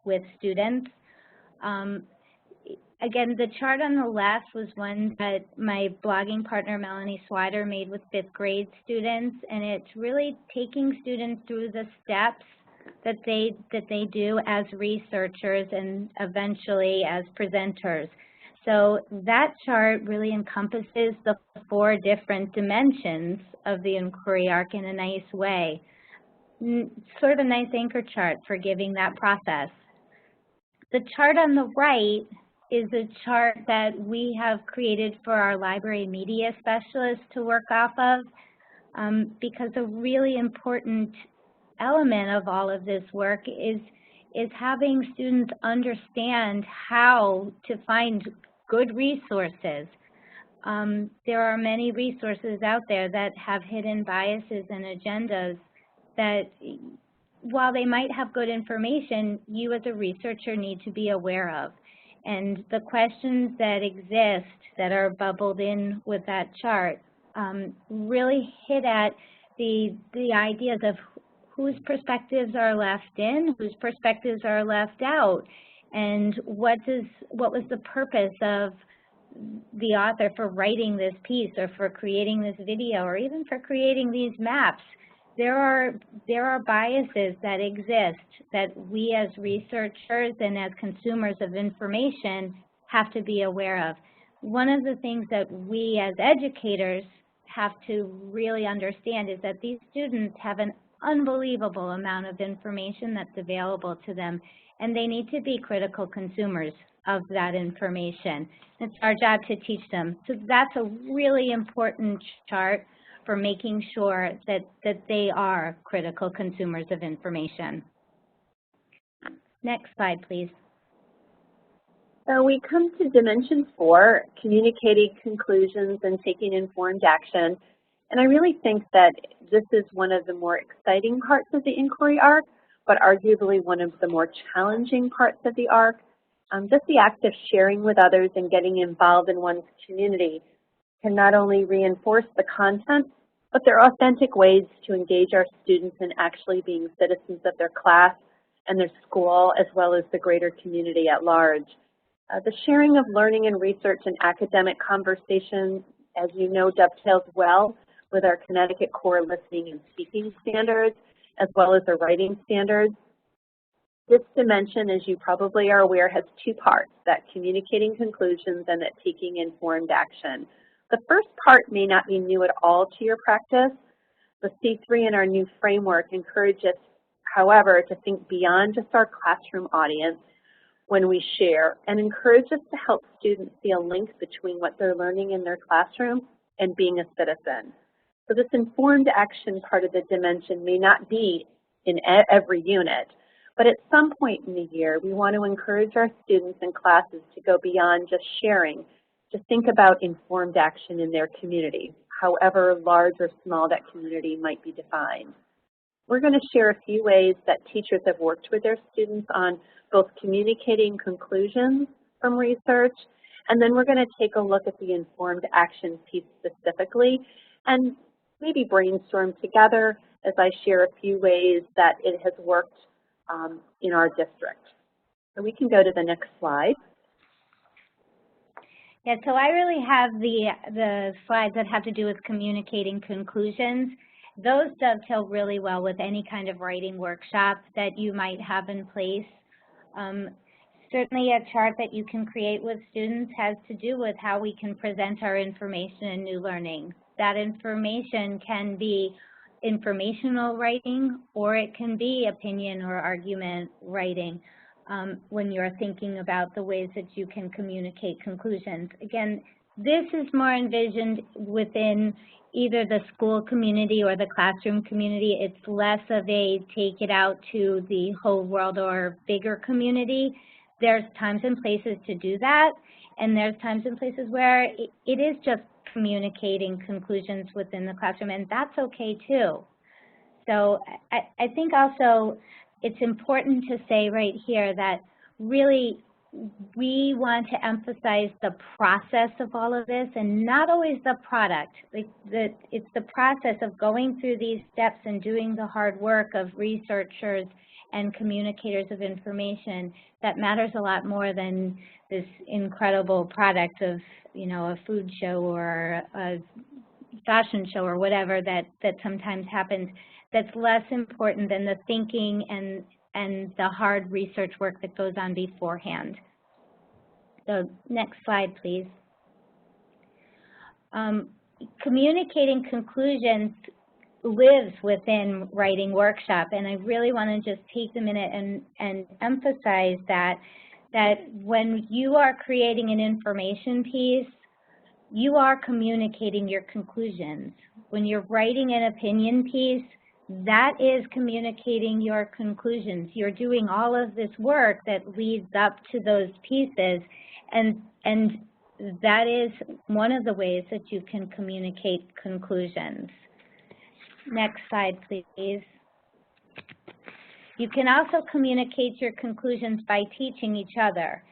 with students. again, the chart on the left was one that my blogging partner, Melanie Swider, made with 5th grade students, and it's really taking students through the steps that they do as researchers and eventually as presenters. So that chart really encompasses the 4 different dimensions of the inquiry arc in a nice way. Sort of a nice anchor chart for giving that process. The chart on the right is a chart that we have created for our library media specialists to work off of, because a really important element of all of this work is having students understand how to find good resources. There are many resources out there that have hidden biases and agendas that, while they might have good information, you as a researcher need to be aware of. And the questions that exist that are bubbled in with that chart really hit at the ideas of whose perspectives are left in, whose perspectives are left out, and what was the purpose of the author for writing this piece or for creating this video or even for creating these maps. There are biases that exist that we as researchers and as consumers of information have to be aware of. One of the things that we as educators have to really understand is that these students have an unbelievable amount of information that's available to them, and they need to be critical consumers of that information. It's our job to teach them. So that's a really important chart for making sure that they are critical consumers of information. Next slide, please. So we come to dimension 4, communicating conclusions and taking informed action. And I really think that this is one of the more exciting parts of the inquiry arc, but arguably one of the more challenging parts of the arc. Just the act of sharing with others and getting involved in one's community can not only reinforce the content, but they're authentic ways to engage our students in actually being citizens of their class and their school, as well as the greater community at large. The sharing of learning and research and academic conversation, as you know, dovetails well with our Connecticut Core Listening and Speaking Standards, as well as the writing standards. This dimension, as you probably are aware, has 2 parts, that communicating conclusions and that taking informed action. The first part may not be new at all to your practice. The C3 in our new framework encourages, however, to think beyond just our classroom audience when we share, and encourages to help students see a link between what they're learning in their classroom and being a citizen. So this informed action part of the dimension may not be in every unit, but at some point in the year, we want to encourage our students and classes to go beyond just sharing, to think about informed action in their community, however large or small that community might be defined. We're going to share a few ways that teachers have worked with their students on both communicating conclusions from research, and then we're going to take a look at the informed action piece specifically and maybe brainstorm together as I share a few ways that it has worked in our district. So we can go to the next slide. Yeah, so I really have the slides that have to do with communicating conclusions. Those dovetail really well with any kind of writing workshop that you might have in place. Certainly a chart that you can create with students has to do with how we can present our information in new learning. That information can be informational writing, or it can be opinion or argument writing when you're thinking about the ways that you can communicate conclusions. Again, this is more envisioned within either the school community or the classroom community. It's less of a take it out to the whole world or bigger community. There's times and places to do that, and there's times and places where it is just communicating conclusions within the classroom, and that's okay too. So I think also it's important to say right here that really we want to emphasize the process of all of this and not always the product. It's the process of going through these steps and doing the hard work of researchers and communicators of information, that matters a lot more than this incredible product of, you know, a food show or a fashion show or whatever that sometimes happens. That's less important than the thinking and the hard research work that goes on beforehand. So next slide, please. Communicating conclusions lives within Writing Workshop, and I really want to just take a minute and emphasize that when you are creating an information piece, you are communicating your conclusions. When you're writing an opinion piece, that is communicating your conclusions. You're doing all of this work that leads up to those pieces, and that is one of the ways that you can communicate conclusions. Next slide, please. You can also communicate your conclusions by teaching each other.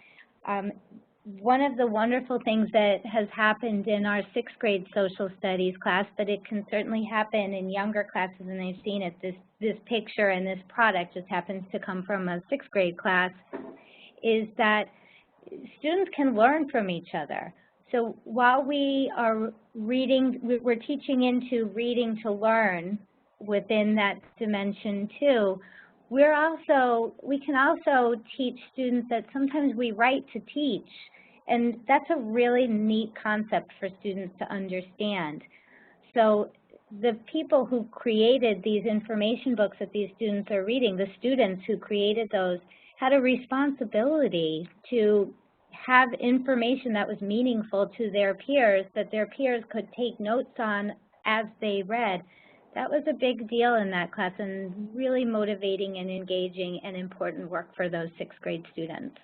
One of the wonderful things that has happened in our 6th grade social studies class, but it can certainly happen in younger classes, and I've seen it, this picture and this product just happens to come from a 6th grade class, is that students can learn from each other. So while we are reading, we're teaching into reading to learn within that dimension too, we can also teach students that sometimes we write to teach. And that's a really neat concept for students to understand. So the people who created these information books that these students are reading, the students who created those, had a responsibility to have information that was meaningful to their peers, that their peers could take notes on as they read. That was a big deal in that class and really motivating and engaging and important work for those 6th grade students.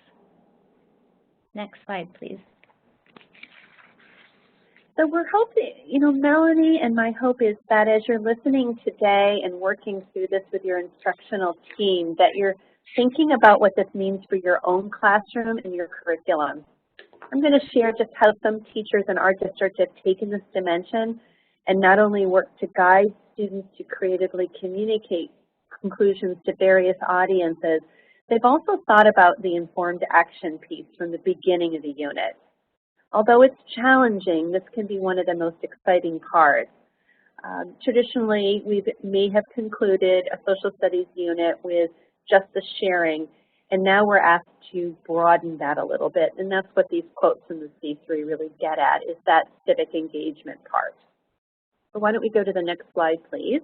Next slide, please. So we're hoping, you know, Melanie, and my hope is that as you're listening today and working through this with your instructional team, that you're thinking about what this means for your own classroom and your curriculum. I'm going to share just how some teachers in our district have taken this dimension and not only work to guide students to creatively communicate conclusions to various audiences, they've also thought about the informed action piece from the beginning of the unit. Although it's challenging, this can be one of the most exciting parts. Traditionally, we may have concluded a social studies unit with just the sharing, and now we're asked to broaden that a little bit, and that's what these quotes in the C3 really get at, is that civic engagement part. So why don't we go to the next slide, please.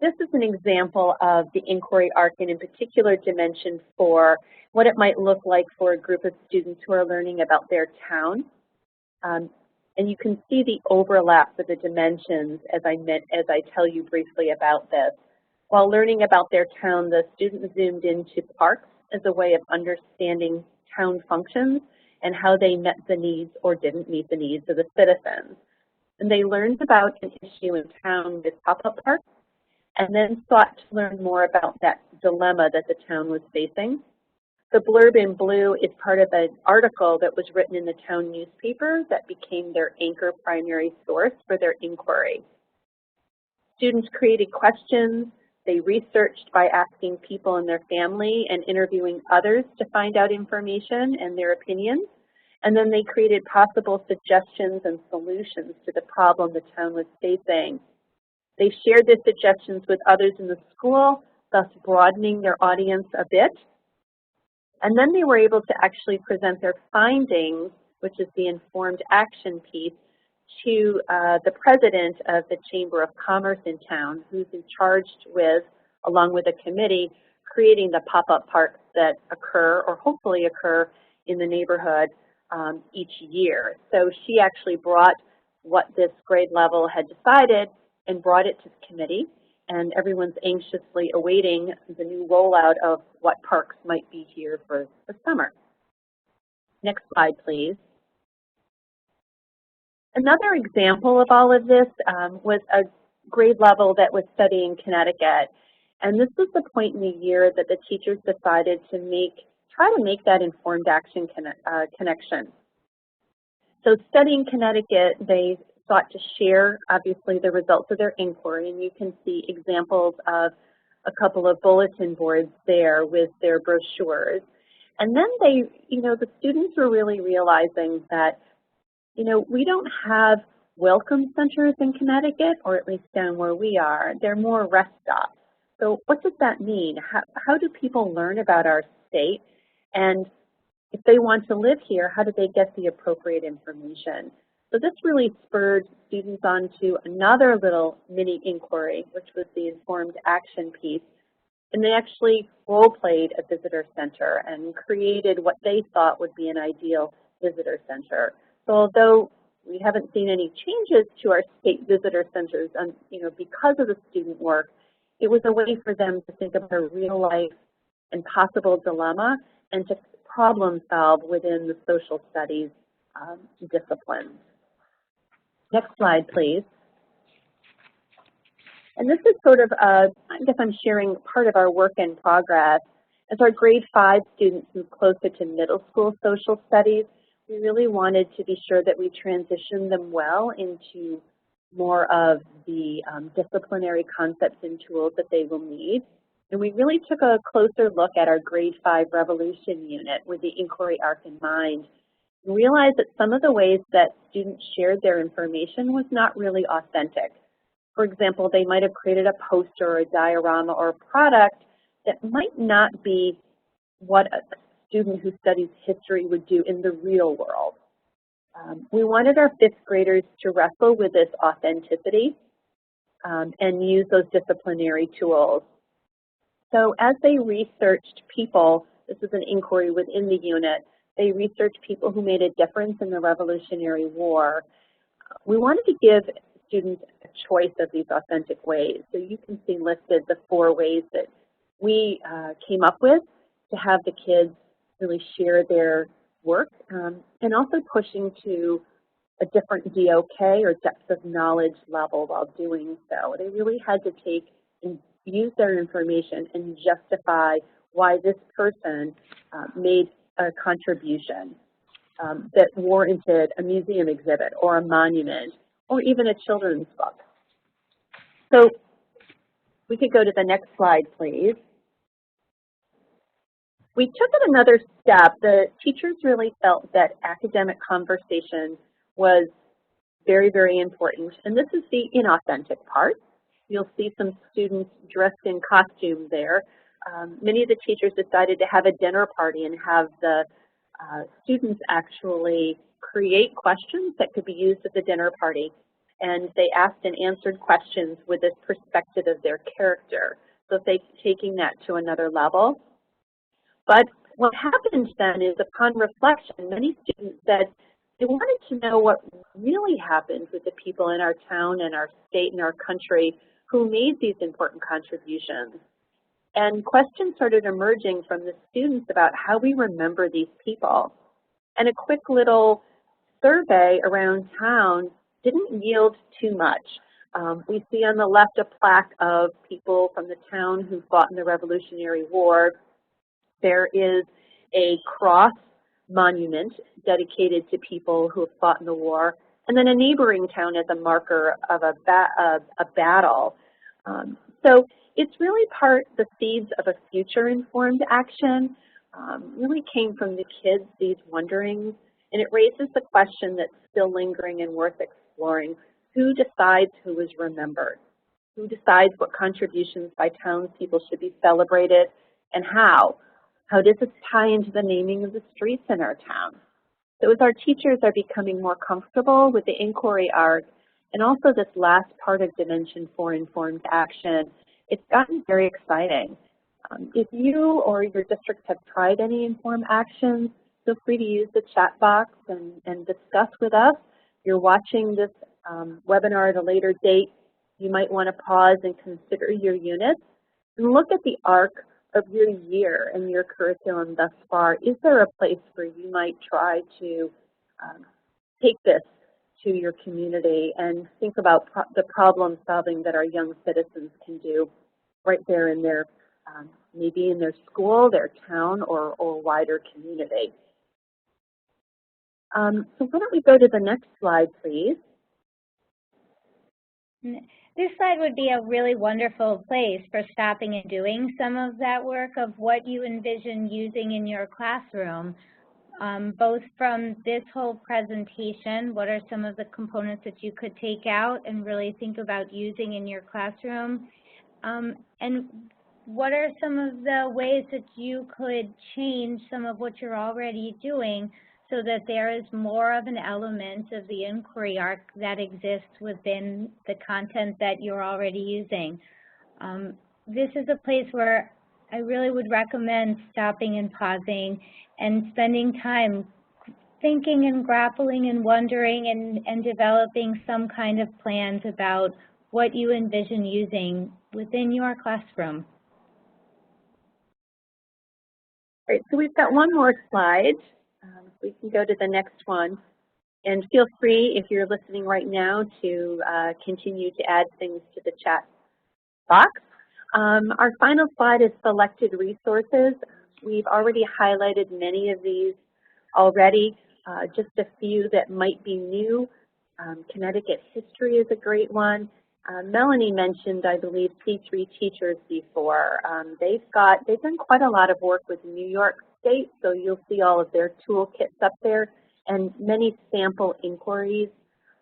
This is an example of the inquiry arc and in particular dimension for what it might look like for a group of students who are learning about their town. And you can see the overlap of the dimensions as I tell you briefly about this. While learning about their town, the students zoomed into parks as a way of understanding town functions and how they met the needs or didn't meet the needs of the citizens. And they learned about an issue in town with pop-up parks, and then sought to learn more about that dilemma that the town was facing. The blurb in blue is part of an article that was written in the town newspaper that became their anchor primary source for their inquiry. Students created questions. They researched by asking people in their family and interviewing others to find out information and their opinions. And then they created possible suggestions and solutions to the problem the town was facing. They shared their suggestions with others in the school, thus broadening their audience a bit. And then they were able to actually present their findings, which is the informed action piece, to the president of the Chamber of Commerce in town, who's charged with, along with a committee, creating the pop-up parks that occur or hopefully occur in the neighborhood each year. So she actually brought what this grade level had decided and brought it to the committee, and everyone's anxiously awaiting the new rollout of what parks might be here for the summer. Next slide, please. Another example of all of this was a grade level that was studying Connecticut, and this was the point in the year that the teachers decided to try to make that informed action connection. So studying Connecticut, they sought to share, obviously, the results of their inquiry, and you can see examples of a couple of bulletin boards there with their brochures. And then they, the students were really realizing that, we don't have welcome centers in Connecticut, or at least down where we are. They're more rest stops. So what does that mean? How do people learn about our state? And if they want to live here, how do they get the appropriate information? So this really spurred students onto another little mini inquiry, which was the informed action piece. And they actually role-played a visitor center and created what they thought would be an ideal visitor center. So although we haven't seen any changes to our state visitor centers, because of the student work, it was a way for them to think about a real life and possible dilemma and to problem solve within the social studies disciplines. Next slide, please. And this is sort of, I guess I'm sharing part of our work in progress. As our grade 5 students move closer to middle school social studies, we really wanted to be sure that we transition them well into more of the disciplinary concepts and tools that they will need. And we really took a closer look at our grade 5 Revolution unit with the inquiry arc in mind, and realized that some of the ways that students shared their information was not really authentic. For example, they might have created a poster or a diorama or a product that might not be what a student who studies history would do in the real world. We wanted our 5th graders to wrestle with this authenticity and use those disciplinary tools. So as they researched people, this is an inquiry within the unit, they researched people who made a difference in the Revolutionary War. We wanted to give students a choice of these authentic ways. So you can see listed the 4 ways that we came up with to have the kids really share their work, and also pushing to a different DOK or depth of knowledge level while doing so. They really had to take and use their information and justify why this person made a contribution that warranted a museum exhibit or a monument or even a children's book. So we could go to the next slide, please. We took it another step. The teachers really felt that academic conversation was very, very important. And this is the inauthentic part. You'll see some students dressed in costume there. Many of the teachers decided to have a dinner party and have the students actually create questions that could be used at the dinner party. And they asked and answered questions with this perspective of their character. So taking that to another level. But what happened then is, upon reflection, many students said they wanted to know what really happened with the people in our town and our state and our country who made these important contributions. And questions started emerging from the students about how we remember these people. And a quick little survey around town didn't yield too much. We see on the left a plaque of people from the town who fought in the Revolutionary War. There is a cross monument dedicated to people who have fought in the war, and then a neighboring town as a marker of a battle. So it's really the seeds of a future-informed action really came from the kids, these wonderings, and it raises the question that's still lingering and worth exploring. Who decides who is remembered? Who decides what contributions by townspeople should be celebrated and how? How does this tie into the naming of the streets in our town? So as our teachers are becoming more comfortable with the inquiry arc and also this last part of Dimension 4 informed action, it's gotten very exciting. If you or your districts have tried any informed actions, feel free to use the chat box and discuss with us. If you're watching this webinar at a later date, you might want to pause and consider your units and look at the arc of your year and your curriculum thus far. Is there a place where you might try to take this to your community and think about the problem solving that our young citizens can do right there in their, maybe in their school, their town, or wider community? So why don't we go to the next slide, please. This slide would be a really wonderful place for stopping and doing some of that work of what you envision using in your classroom, both from this whole presentation, what are some of the components that you could take out and really think about using in your classroom, and what are some of the ways that you could change some of what you're already doing so that there is more of an element of the inquiry arc that exists within the content that you're already using. This is a place where I really would recommend stopping and pausing and spending time thinking and grappling and wondering and developing some kind of plans about what you envision using within your classroom. All right, so we've got one more slide. We can go to the next one. And feel free, if you're listening right now, to continue to add things to the chat box. Our final slide is selected resources. We've already highlighted many of these already, just a few that might be new. Connecticut history is a great one. Melanie mentioned, I believe, C3 Teachers before. They've done quite a lot of work with New York State, so you'll see all of their toolkits up there and many sample inquiries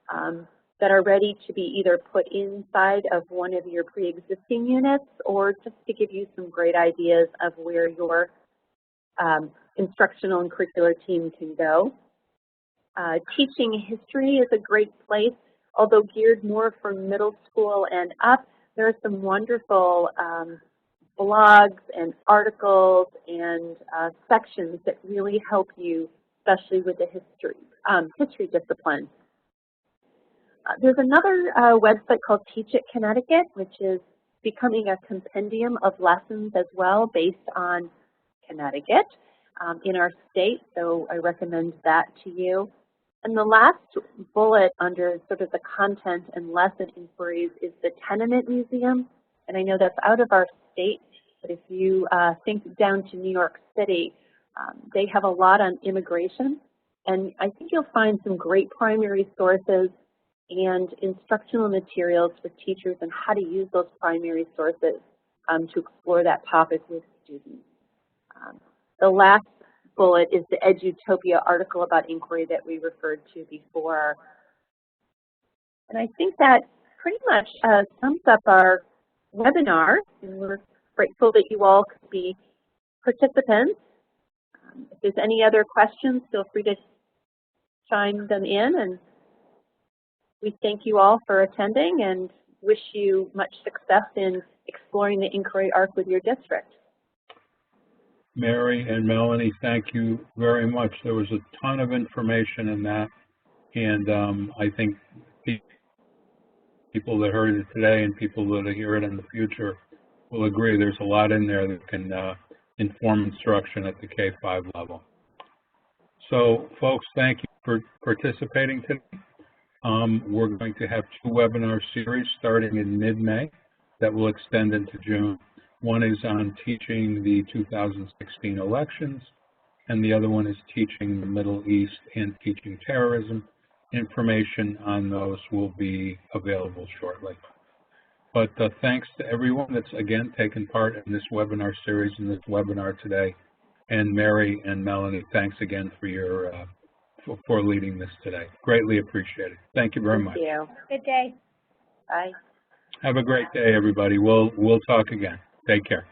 that are ready to be either put inside of one of your pre-existing units or just to give you some great ideas of where your instructional and curricular team can go. Teaching history is a great place, although geared more for middle school and up. There are some wonderful blogs and articles and sections that really help you, especially with the history discipline. There's another website called Teach It Connecticut, which is becoming a compendium of lessons as well based on Connecticut in our state, so I recommend that to you. And the last bullet under sort of the content and lesson inquiries is the Tenement Museum. And I know that's out of our state, but if you think down to New York City, they have a lot on immigration. And I think you'll find some great primary sources and instructional materials for teachers on how to use those primary sources to explore that topic with students. The last bullet is the Edutopia article about inquiry that we referred to before. And I think that pretty much sums up our webinar, and we're grateful that you all could be participants. If there's any other questions, feel free to chime them in, and we thank you all for attending and wish you much success in exploring the inquiry arc with your district. Mary and Melanie, thank you very much. There was a ton of information in that, and I think people that heard it today and people that hear it in the future will agree there's a lot in there that can inform instruction at the K-5 level. So, folks, thank you for participating today. We're going to have 2 webinar series starting in mid-May that will extend into June. One is on teaching the 2016 elections, and the other one is teaching the Middle East and teaching terrorism. Information on those will be available shortly. But thanks to everyone that's, again, taken part in this webinar series and this webinar today. And Mary and Melanie, thanks again for your for leading this today. Greatly appreciated. Thank you very much. Thank you. Good day. Bye. Have a great day, everybody. We'll talk again. Take care.